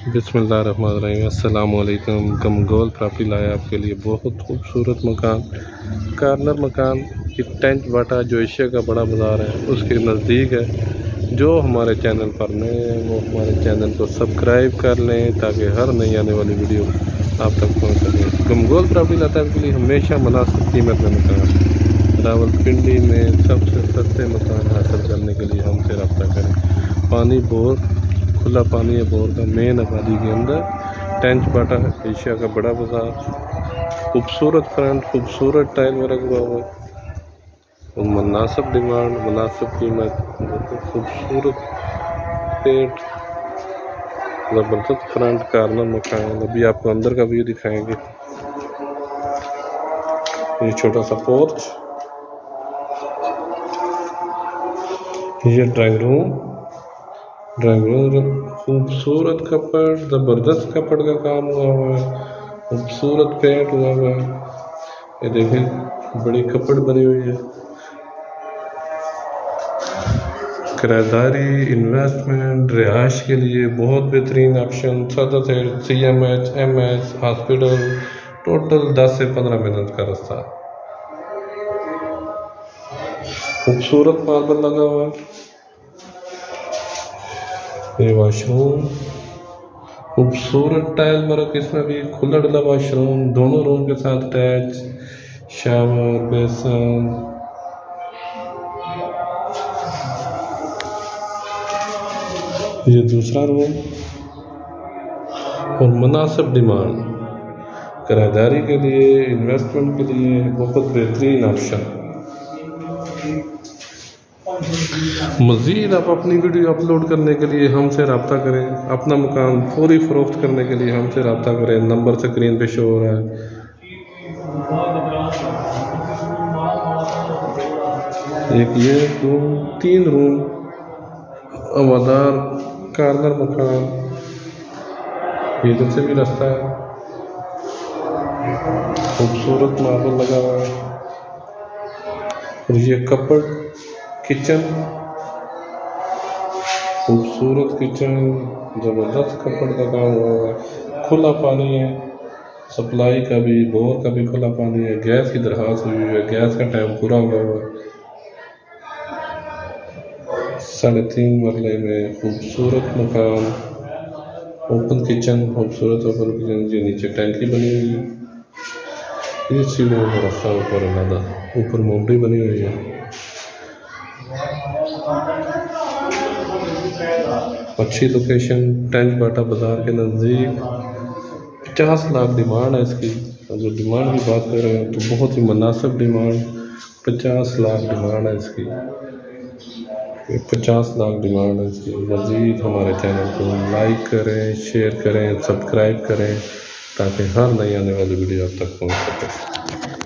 बिस्मिल्लाहिर्रहमानिर्रहीम। अस्सलाम वालेकुम। कमगोल प्रॉपर्टी लाया आपके लिए बहुत खूबसूरत मकान, कार्नर मकान की टेंट बाटा जो एशिया का बड़ा बाज़ार है उसके नज़दीक है। जो हमारे चैनल पर नए हैं वो हमारे चैनल को सब्सक्राइब कर लें ताकि हर नई आने वाली वीडियो आप तक पहुँच सके। कमगोल प्रॉपर्टी लाता है आपके लिए हमेशा मुनासिब कीमत में मकान। रावलपिंडी में सबसे सस्ते मकान हासिल करने के लिए हमसे रब्ता करें। पानी बोर खुला पानी है बोर का, मेन आबादी के अंदर टेंच बाटा है, एशिया का बड़ा बाज़ार। खूबसूरत फ्रंट, खूबसूरत टाइल वर्क हुआ हुआ, मुनासिब डिमांड, मुनासिब कीमत, खूबसूरत पेट, ज़बरदस्त फ्रंट कार्नर मकान। अभी आपको अंदर का व्यू दिखाएंगे। ये छोटा सा पोर्च, ये ड्राइंग रूम खूबसूरत कपड़, ज़बरदस्त कपड़ का काम हुआ हुआ है, खूबसूरत पेंट हुआ हुआ है। ये देखें बड़ी कपड़ बनी हुई है। किराएदारी, इन्वेस्टमेंट, रिहाइश के लिए बहुत बेहतरीन ऑप्शन। सदर है CMH, MS हॉस्पिटल, टोटल 10 से 15 मिनट का रास्ता। खूबसूरत मार्बल लगा हुआ है। ये वॉशरूम, खूबसूरत टाइल वर्क, इसमें भी खुला डुला वॉशरूम, दोनों रूम के साथ अटैच, शावर, बेसन। ये दूसरा रूम और मुनासिब डिमांड किराएदारी के लिए, इन्वेस्टमेंट के लिए बहुत बेहतरीन ऑप्शन। मज़ीद आप अपनी वीडियो अपलोड करने के लिए हमसे रब्ता करें। अपना मकान फौरी फ़रोख्त करने के लिए हमसे रब्ता करें। नंबर स्क्रीन पे शो हो रहा है। एक ये 3 रूम हवादार कार्नर मकान, इधर से भी रास्ता है। खूबसूरत मार्बल लगा हुआ है। और ये कपड़ किचन, खूबसूरत किचन, ज़बरदस्त कपड़ का काम हुआ है। खुला पानी है, सप्लाई का भी, बोर का भी खुला पानी है। गैस की दरखास्त हुई है, गैस का टाइम पूरा हुआ है। 3.5 मरले में खूबसूरत मकान, ओपन किचन, खूबसूरत ओपन किचन। ये नीचे टैंकी बनी हुई है। ये सीढ़ियों का रास्ता ऊपर है, ऊपर मोमड़ी बनी हुई है। अच्छी लोकेशन, टेंच बाटा बाज़ार के नज़दीक। 50 लाख डिमांड है इसकी। अगर डिमांड की बात कर रहे हैं तो बहुत ही मुनासिब डिमांड, 50 लाख डिमांड है इसकी। 50 लाख डिमांड है इसकी। मज़ीद हमारे चैनल को लाइक करें, शेयर करें, सब्सक्राइब करें ताकि हर नई आने वाली वीडियो आप तक पहुँच सके।